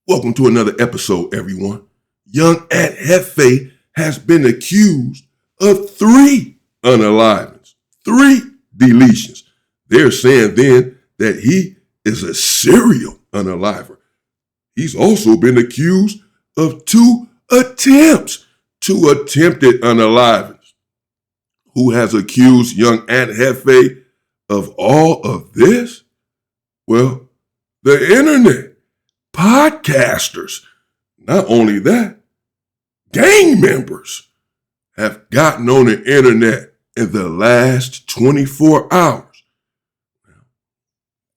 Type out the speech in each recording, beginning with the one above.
Welcome to another episode, everyone. Young Aunt Hefe has been accused of 3 unalivings, 3 deletions. They're saying then that he is a serial unaliver. He's also been accused of 2 attempts, 2 attempted unalivings. Who has accused young Aunt Hefe of all of this? Well, the internet. Podcasters. Not only that, gang members have gotten on the internet in the last 24 hours.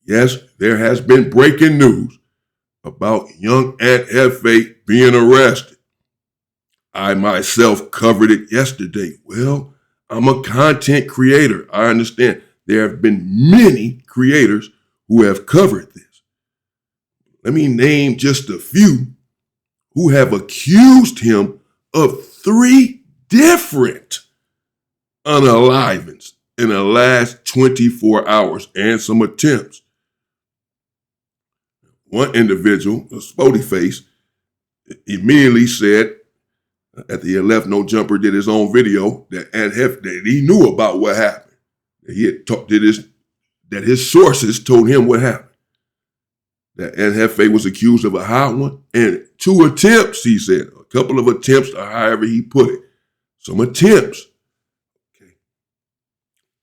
Yes, there has been breaking news about young Aunt Hefe being arrested. I myself covered it yesterday. Well, I'm a content creator. I understand there have been many creators who have covered this. Let me name just a few who have accused him of 3 different unalivings in the last 24 hours and some attempts. One individual, a sporty face, immediately said, after he left No Jumper did his own video, that Aunt Hefe, that he knew about what happened. That he had talked to this, that his sources told him what happened. That Aunt Hefe was accused of a high one and 2 attempts, he said. A couple of attempts, or however he put it. Some attempts. Okay.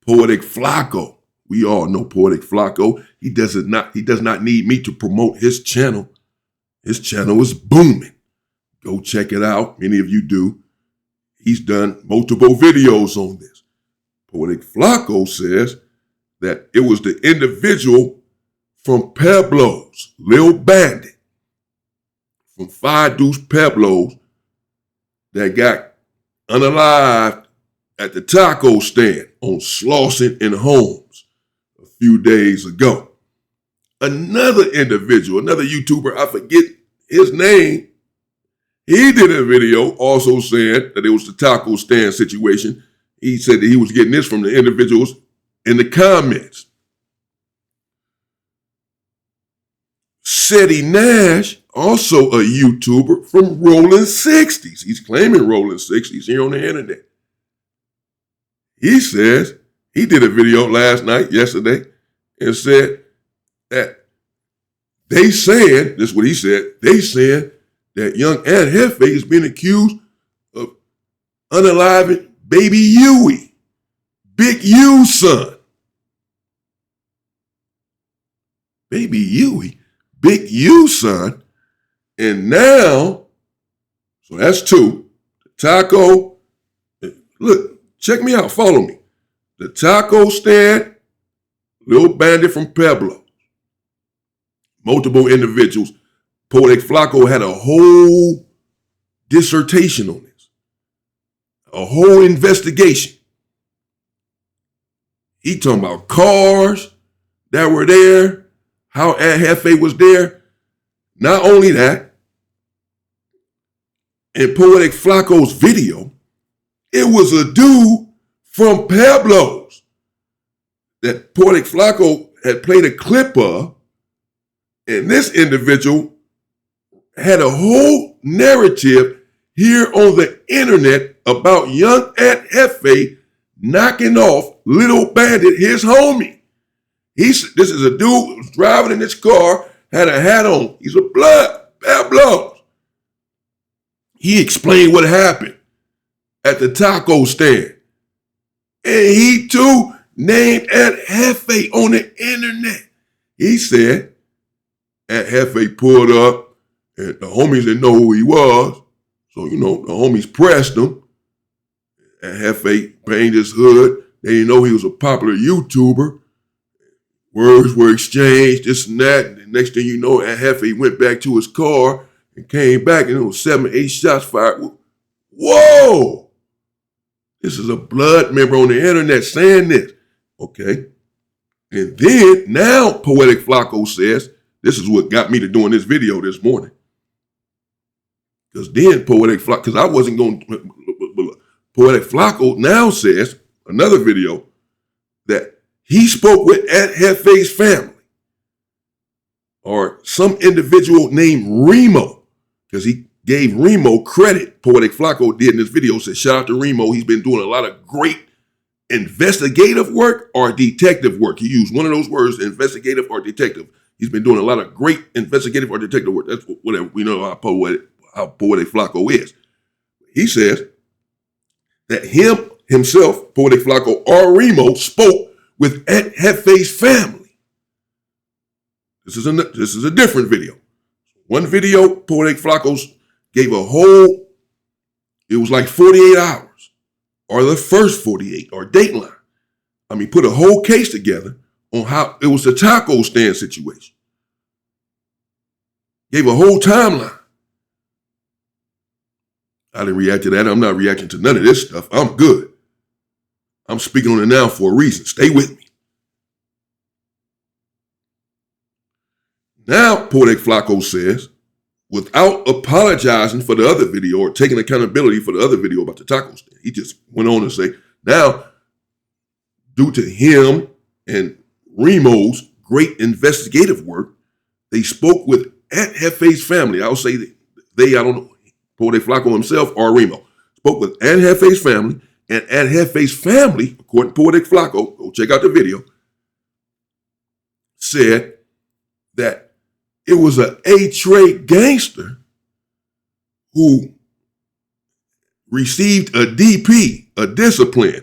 Poetic Flacco. We all know Poetic Flacco. He does not need me to promote his channel. His channel is booming. Go check it out. Many of you do. He's done multiple videos on this. Poetic Flacco says that it was the individual from Pueblos, Lil Bandit, from Five Deuce Pueblos, that got unalived at the taco stand on Slauson and Holmes a few days ago. Another individual, another YouTuber, I forget his name, he did a video also saying that it was the taco stand situation. He said that he was getting this from the individuals in the comments. Seti Nash, also a YouTuber from Rolling 60s. He's claiming Rolling 60s here on the internet. He says, he did a video yesterday, and said that they saying, this is what he said, they saying that young Aunt Hefe is being accused of unaliving baby Huey, Big U's son. Baby Huey? Big U's son, and now, so that's 2. The taco, look, check me out, follow me. The taco stand, Lil Bandit from Pueblo. Multiple individuals. Poetic Flacco had a whole dissertation on this, a whole investigation. He talking about cars that were there, how Aunt Hefe was there. Not only that, in Poetic Flacco's video, it was a dude from Pueblos that Poetic Flacco had played a clip of, and this individual had a whole narrative here on the internet about young Aunt Hefe knocking off Little Bandit, his homie. This is a dude who was driving in his car, had a hat on. He's a bad blows. He explained what happened at the taco stand. And he too named Aunt Hefe on the internet. He said Aunt Hefe pulled up and the homies didn't know who he was. So, the homies pressed him. Aunt Hefe banged his hood. They didn't know he was a popular YouTuber. Words were exchanged, this and that. And the next thing you know, Aunt Hefe went back to his car and came back, and it was 7 or 8 shots fired. Whoa! This is a blood member on the internet saying this. Okay. And then, now Poetic Flacco says, this is what got me to doing this video this morning. Because then Poetic Flacco, because I wasn't going to, Poetic Flacco now says, another video, that he spoke with Aunt Hefe's family. or some individual named Remo, because he gave Remo credit. Poetic Flacco did in this video, said shout out to Remo. He's been doing a lot of great investigative work or detective work. He used one of those words, investigative or detective. He's been doing a lot of great investigative or detective work. That's whatever we know how Poetic Flacco is. He says that himself, Poetic Flacco or Remo, spoke with Hefe's family. This is a different video. One video, Poetic Flacco gave it was like 48 hours, or the first 48, or Dateline. Put a whole case together on how it was the taco stand situation. Gave a whole timeline. I didn't react to that. I'm not reacting to none of this stuff. I'm good. I'm speaking on it now for a reason. Stay with me. Now, Poetic Flacco says, without apologizing for the other video or taking accountability for the other video about the taco stand, he just went on to say, now, due to him and Remo's great investigative work, they spoke with Hefe's family. I'll say I don't know, Poetic Flacco himself or Remo, spoke with Hefe's family, and Hefe's family, according to Poetic Flacco, go check out the video, said that it was an A-Trade gangster who received a DP, a discipline,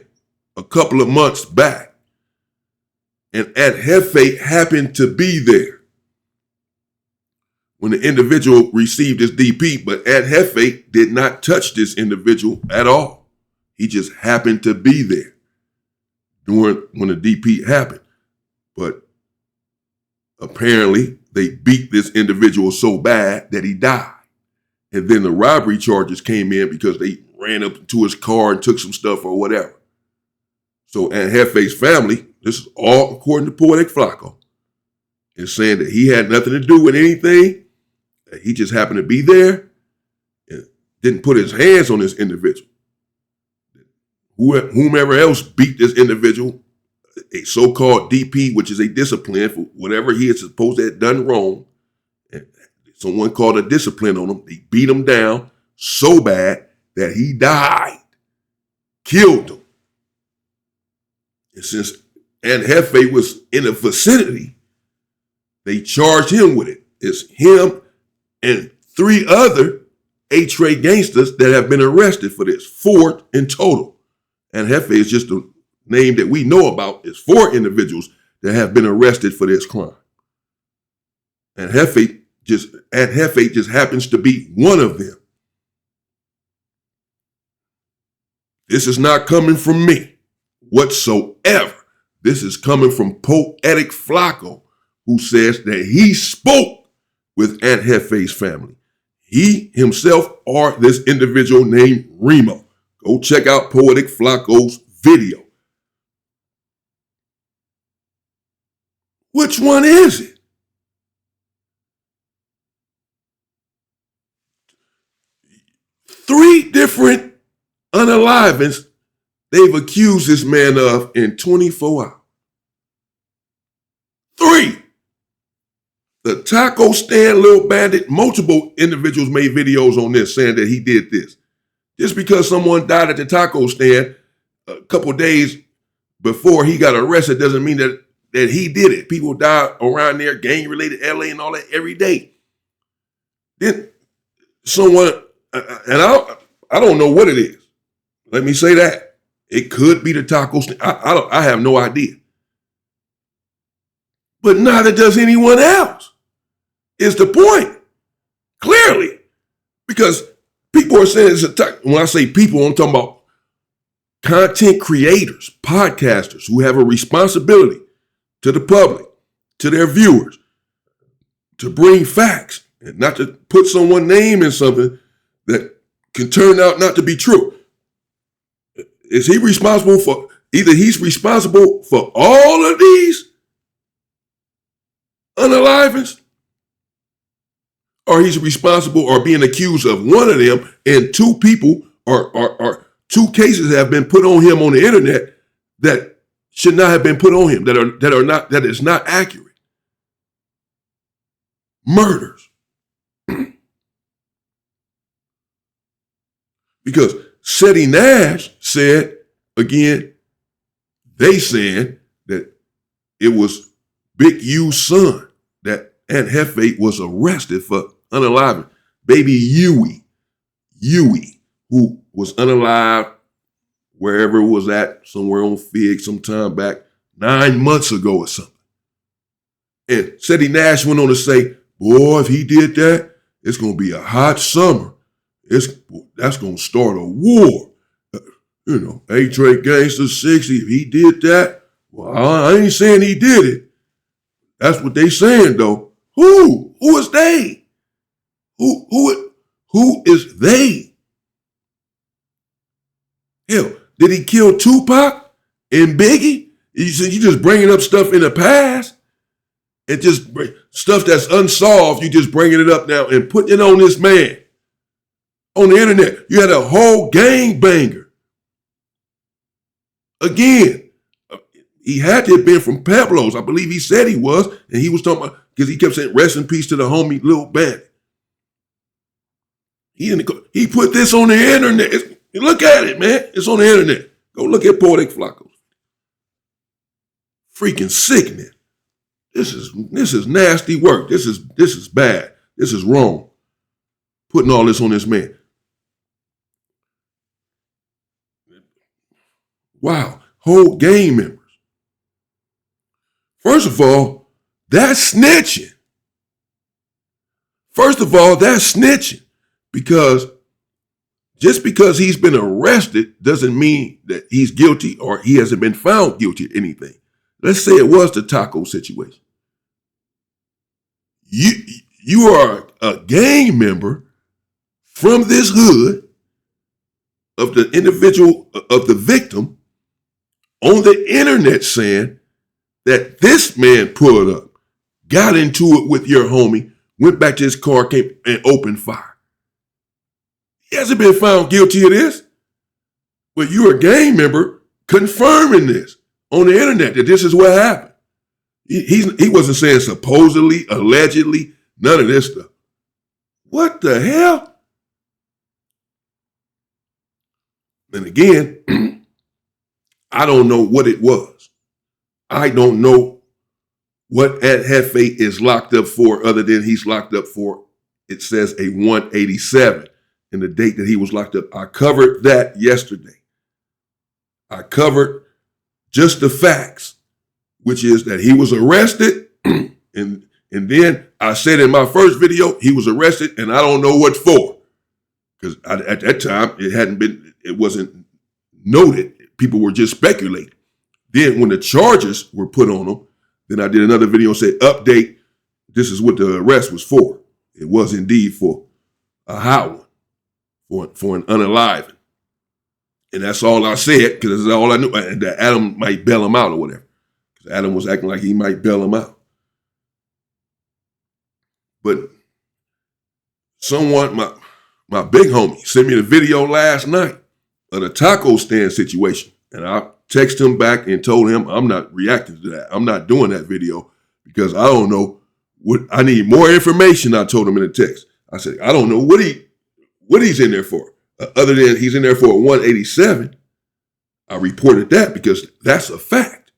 a couple of months back. And Hefe happened to be there when the individual received his DP, but Hefe did not touch this individual at all. He just happened to be there when the DP happened. But apparently, they beat this individual so bad that he died. And then the robbery charges came in because they ran up to his car and took some stuff or whatever. So Hefe's family, this is all according to Poetic Flacco, is saying that he had nothing to do with anything. That he just happened to be there and didn't put his hands on this individual. Whomever else beat this individual, a so-called DP, which is a discipline for whatever he is supposed to have done wrong. And someone called a discipline on him. They beat him down so bad that he died, killed him. And since Hefe was in the vicinity, they charged him with it. It's him and 3 other A-Trade gangsters that have been arrested for this, 4 in total. And Hefe is just a name that we know about. Is 4 individuals that have been arrested for this crime. And Hefe just happens to be one of them. This is not coming from me whatsoever. This is coming from Poetic Flacco, who says that he spoke with Hefe's family. He himself or this individual named Remo. Go check out Poetic Flacco's video. Which one is it? Three different unalivings they've accused this man of in 24 hours. 3. The taco stand Lil Bandit, multiple individuals made videos on this saying that he did this. Just because someone died at the taco stand a couple days before he got arrested doesn't mean that he did it. People die around there, gang-related LA and all that every day. Then someone, and I don't know what it is. Let me say that. It could be the taco stand. I have no idea. But neither does anyone else, is the point. Clearly. Because people are saying when I say people, I'm talking about content creators, podcasters who have a responsibility to the public, to their viewers, to bring facts and not to put someone's name in something that can turn out not to be true. Is he responsible for, either he's responsible for all of these unalivings, or he's responsible or being accused of one of them, and 2 people or 2 cases have been put on him on the internet that should not have been put on him, that is not accurate. murders. Because Seti Nash said, again, they saying that it was Big U's son that Aunt Hefe was arrested for unaliving baby Huey, who was unalived wherever it was at, somewhere on Fig sometime back 9 months ago or something. And Seti Nash went on to say, boy, if he did that, it's going to be a hot summer. That's going to start a war. You know, A-Trade Gangster 60, if he did that, well, I ain't saying he did it. That's what they saying, though. Who? Who is they? Who is they? Hell, did he kill Tupac and Biggie? You just bringing up stuff in the past and just stuff that's unsolved. You just bringing it up now and putting it on this man on the internet. You had a whole gangbanger. Again, he had to have been from Pablo's. I believe he said he was, and he was talking about, because he kept saying, rest in peace to the homie Lil Bandit. He put this on the internet. Look at it, man. It's on the internet. Go look at Poetic Flacco. Freaking sickening. This is nasty work. This is bad. This is wrong. Putting all this on this man. Wow. Whole gang members. First of all, that's snitching. Because just because he's been arrested doesn't mean that he's guilty or he hasn't been found guilty of anything. Let's say it was the taco situation. You are a gang member from this hood of the individual, of the victim, on the internet saying that this man pulled up, got into it with your homie, went back to his car, came and opened fire. He hasn't been found guilty of this, but you're a gang member confirming this on the internet that this is what happened. He wasn't saying supposedly, allegedly, none of this stuff. What the hell? And again, I don't know what it was. I don't know what Aunt Hefe is locked up for other than he's locked up for, it says a 187 and the date that he was locked up. I covered that yesterday. I covered just the facts, which is that he was arrested and then I said in my first video, he was arrested and I don't know what for. Because at that time, it wasn't noted. People were just speculating. Then when the charges were put on him, then I did another video and said, update, this is what the arrest was for. It was indeed for a hot one, for an unaliving. And that's all I said, because that's all I knew. And that Adam might bail him out or whatever. Because Adam was acting like he might bail him out. But someone, my big homie, sent me the video last night of the taco stand situation. And I texted him back and told him I'm not reacting to that. I'm not doing that video because I don't know what I need more information. I told him in the text. I said, I don't know what he's in there for. Other than he's in there for a 187. I reported that because that's a fact.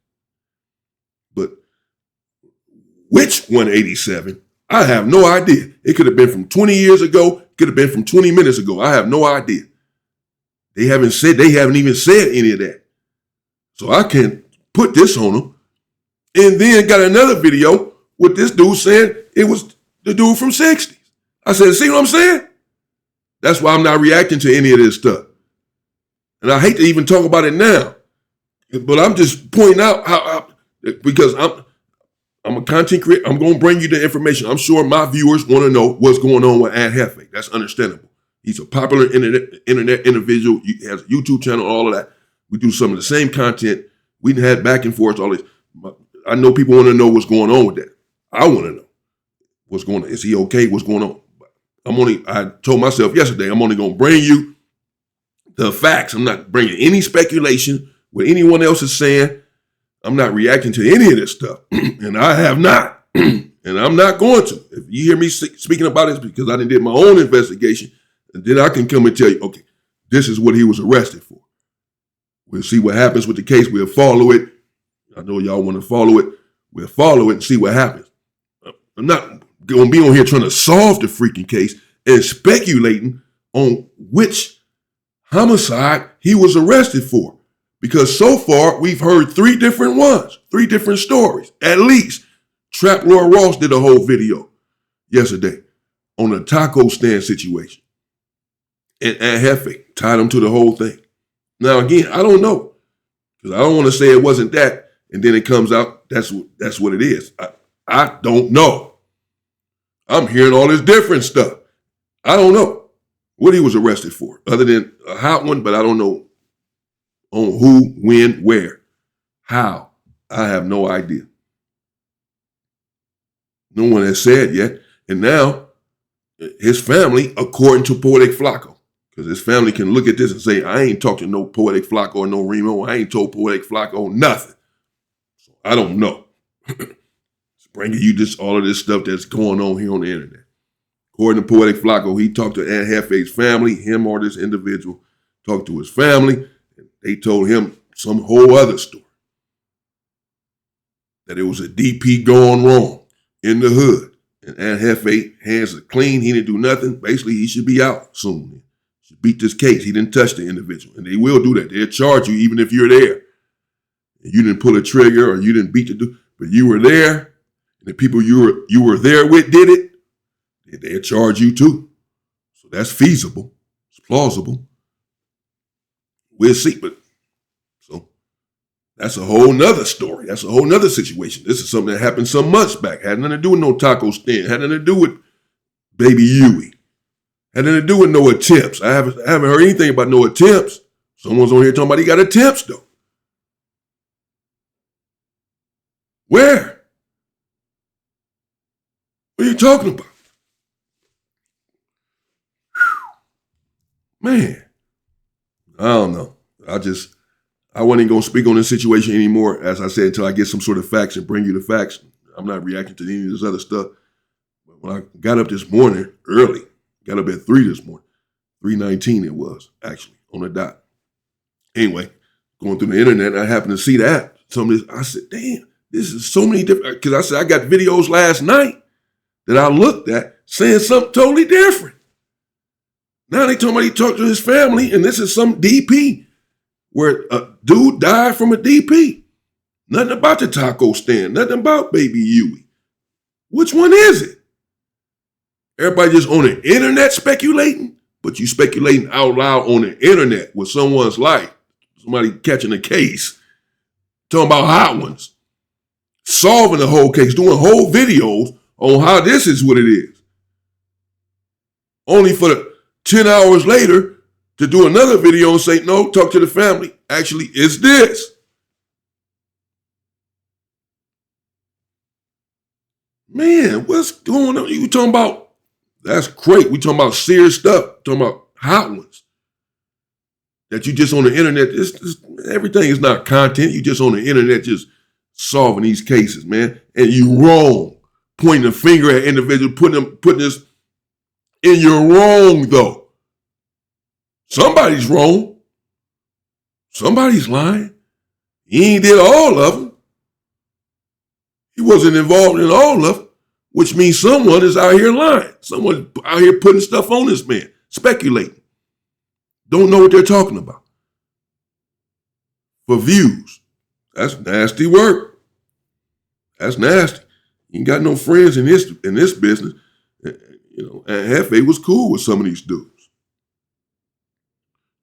But which 187? I have no idea. It could have been from 20 years ago. It could have been from 20 minutes ago. I have no idea. They haven't even said any of that. So I can't put this on them. And then got another video with this dude saying it was the dude from 60s. I said, see what I'm saying? That's why I'm not reacting to any of this stuff. And I hate to even talk about it now. But I'm just pointing out because I'm a content creator. I'm going to bring you the information. I'm sure my viewers want to know what's going on with Aunt Hefe. That's understandable. He's a popular internet individual. He has a YouTube channel, all of that. We do some of the same content. We had back and forth, all this. I know people want to know what's going on with that. I want to know what's going on. Is he okay? What's going on? I told myself yesterday, I'm only going to bring you the facts. I'm not bringing any speculation, what anyone else is saying. I'm not reacting to any of this stuff. And I have not. And I'm not going to. If you hear me speaking about it, it's because I did my own investigation. And then I can come and tell you, okay, this is what he was arrested for. We'll see what happens with the case. We'll follow it. I know y'all want to follow it. We'll follow it and see what happens. I'm not going to be on here trying to solve the freaking case and speculating on which homicide he was arrested for. Because so far, we've heard 3 different ones, 3 different stories, at least. Trap Lord Ross did a whole video yesterday on a taco stand situation. And Hefe tied him to the whole thing. Now, again, I don't know. Because I don't want to say it wasn't that, and then it comes out, that's what it is. I don't know. I'm hearing all this different stuff. I don't know what he was arrested for, other than a hot one, but I don't know on who, when, where, how. I have no idea. No one has said yet. And now, his family, according to Poetic Flacco, because his family can look at this and say, I ain't talked to no Poetic Flacco or no Remo. I ain't told Poetic Flacco nothing. So I don't know. It's bringing you just all of this stuff that's going on here on the internet. According to Poetic Flacco, he talked to Aunt Hefe's family, him or this individual, talked to his family, and they told him some whole other story. That it was a DP going wrong in the hood. And Aunt Hefe, hands are clean, he didn't do nothing. Basically, he should be out soon. He should beat this case. He didn't touch the individual. And they will do that. They'll charge you even if you're there. And you didn't pull a trigger or you didn't beat the dude, but you were there, and the people you were there with did it, they'll charge you too. So that's feasible. It's plausible. We'll see, but so that's a whole nother story. That's a whole nother situation. This is something that happened some months back. Had nothing to do with no taco stand. Had nothing to do with baby Huey. Had nothing to do with no attempts. I haven't heard anything about no attempts. Someone's on here talking about he got attempts though. Where? What are you talking about? Man, I don't know. I wasn't going to speak on this situation anymore, as I said, until I get some sort of facts and bring you the facts. I'm not reacting to any of this other stuff. But when I got up this morning, early, got up at 3 this morning, 3:19 it was, actually, on the dot. Anyway, going through the internet, I happened to see that. Some of this, I said, damn, this is so many different, because I said I got videos last night that I looked at saying something totally different. Now they talking about he talked to his family, and this is some DP where a dude died from a DP. Nothing about the taco stand, nothing about baby Huey. Which one is it? Everybody just on the internet speculating, but you speculating out loud on the internet with someone's life. Somebody catching a case, talking about hot ones, solving the whole case, doing whole videos on how this is what it is. Only for 10 hours later to do another video and say, no, talk to the family. Actually, it's this. Man, what's going on? You talking about, that's great. We talking about serious stuff, talking about hot ones. That you just on the internet, everything is not content. You just on the internet just solving these cases, man. And you wrong. Pointing a finger at individuals, putting this in, you're wrong though. Somebody's wrong. Somebody's lying. He ain't did all of them. He wasn't involved in all of them, which means someone is out here lying. Someone out here putting stuff on this man, speculating. Don't know what they're talking about. For views. That's nasty work. That's nasty. You ain't got no friends in this business. You know, and Hefe was cool with some of these dudes.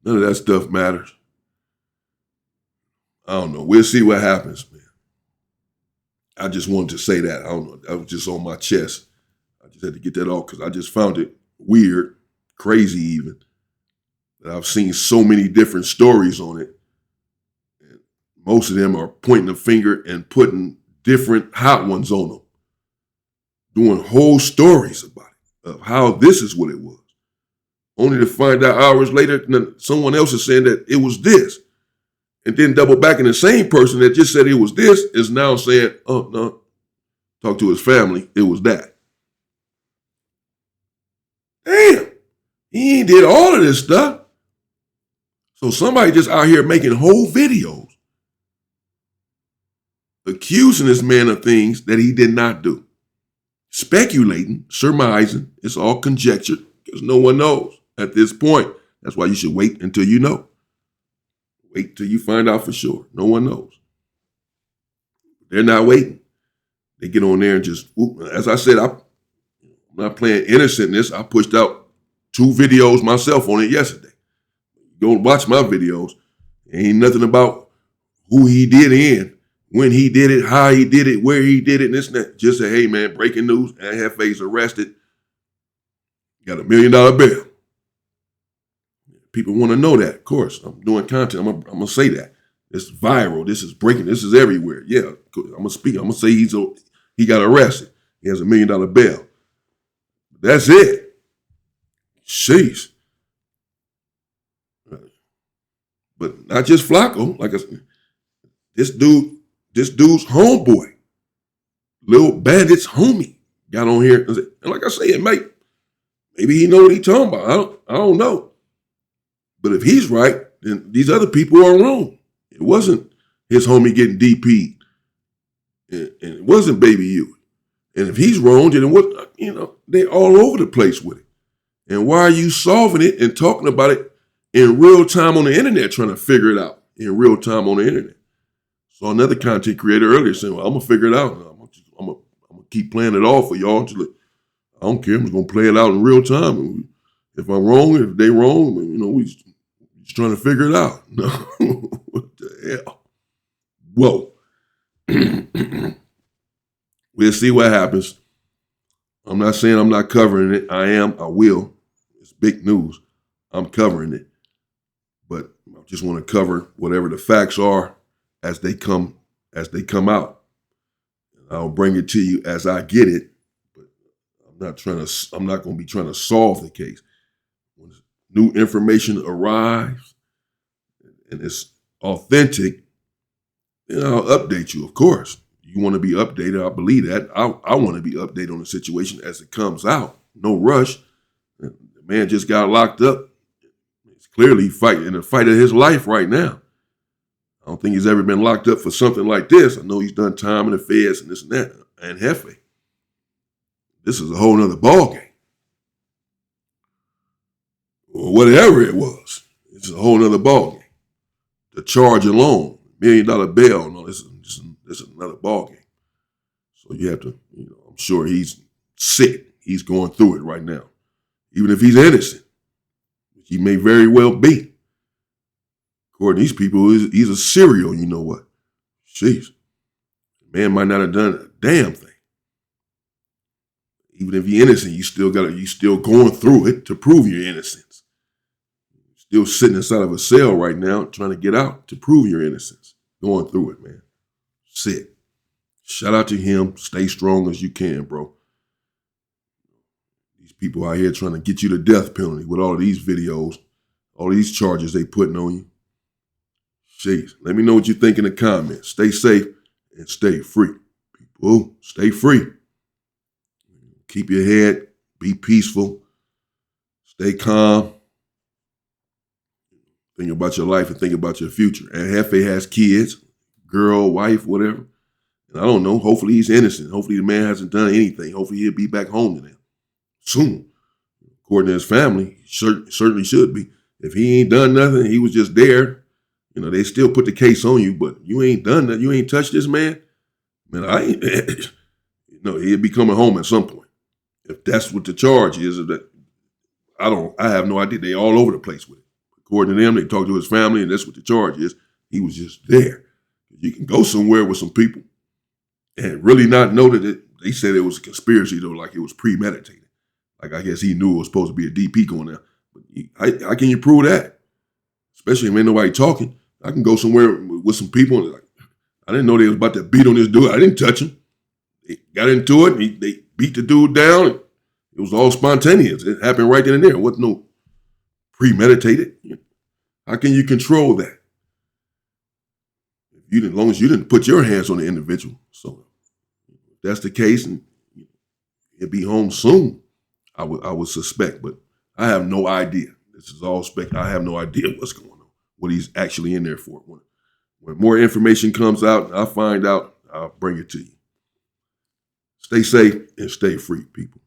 None of that stuff matters. I don't know. We'll see what happens, man. I just wanted to say that. I don't know. That was just on my chest. I just had to get that off because I just found it weird, crazy even, that I've seen so many different stories on it. And most of them are pointing a finger and putting different hot ones on them. Doing whole stories about it, of how this is what it was. Only to find out hours later that someone else is saying that it was this. And then double back, and the same person that just said it was this is now saying, oh, no, talk to his family, it was that. Damn, he ain't did all of this stuff. So somebody just out here making whole videos accusing this man of things that he did not do. Speculating, surmising, it's all conjecture because no one knows at this point. That's why you should wait until you know. Wait till you find out for sure. No one knows. They're not waiting. They get on there and just, as I said, I'm not playing innocent in this. I pushed out 2 videos myself on it yesterday. Go and watch my videos. Ain't nothing about who he did in, when he did it, how he did it, where he did it, and this and that. Just say, hey, man, breaking news, and Hefe's arrested. Got $1 million bail. People want to know that, of course. I'm doing content. I'm going to say that. This is viral. This is breaking. This is everywhere. Yeah, I'm going to speak. I'm going to say he got arrested. He has $1 million bail. That's it. Sheesh. But not just Flacco. Like I said, this dude's homeboy, Lil Bandit's homie, got on here and like I say, maybe he know what he's talking about. I don't know. But if he's right, then these other people are wrong. It wasn't his homie getting DP'd, and it wasn't Baby U. And if he's wrong, then it was, they all over the place with it. And why are you solving it and talking about it in real time on the internet, trying to figure it out in real time on the internet? So another content creator earlier saying, well, I'm going to figure it out. I'm going to keep playing it off for y'all. I don't care. I'm just going to play it out in real time. If I'm wrong, if they wrong, we just trying to figure it out. No, what the hell? Whoa. We'll see what happens. I'm not saying I'm not covering it. I will. It's big news. I'm covering it. But I just want to cover whatever the facts are as they come out. And I'll bring it to you as I get it. But I'm not going to be trying to solve the case. When new information arrives and it's authentic, then I'll update you, of course. You want to be updated, I believe that. I want to be updated on the situation as it comes out. No rush. The man just got locked up. He's clearly fighting a fight of his life right now. I don't think he's ever been locked up for something like this. I know he's done time in the feds and this and that. And Hefe. This is a whole nother ballgame. Or whatever it was. It's a whole nother ballgame. The charge alone, $1 million bail, no, this is another ballgame. So you have to, I'm sure he's sick. He's going through it right now. Even if he's innocent, which he may very well be. According to these people, he's a serial, you know what? Jeez. The man might not have done a damn thing. Even if you're innocent, you still going through it to prove your innocence. You're still sitting inside of a cell right now trying to get out to prove your innocence. Going through it, man. Sick. Shout out to him. Stay strong as you can, bro. These people out here trying to get you the death penalty with all of these videos, all these charges they putting on you. Jeez. Let me know what you think in the comments. Stay safe and stay free. People, stay free. Keep your head. Be peaceful. Stay calm. Think about your life and think about your future. And Hefe has kids, girl, wife, whatever. And I don't know. Hopefully he's innocent. Hopefully the man hasn't done anything. Hopefully he'll be back home to them soon. According to his family, he certainly should be. If he ain't done nothing, he was just there. They still put the case on you, but you ain't done that. You ain't touched this man. Man, he'll be coming home at some point. If that's what the charge is, I have no idea. They all over the place with it. According to them, they talked to his family, and that's what the charge is. He was just there. You can go somewhere with some people and really not know that they said it was a conspiracy, though, like it was premeditated. Like I guess he knew it was supposed to be a DP going there. But how can you prove that? Especially if ain't nobody talking. I can go somewhere with some people and like, I didn't know they was about to beat on this dude. I didn't touch him. They got into it. They beat the dude down. It was all spontaneous. It happened right then and there. It wasn't no premeditated. How can you control that? As long as you didn't put your hands on the individual. So that's the case, and he'll be home soon, I would suspect, but I have no idea. This is all spec. I have no idea what's going on, what he's actually in there for. When more information comes out, and I find out, I'll bring it to you. Stay safe and stay free, people.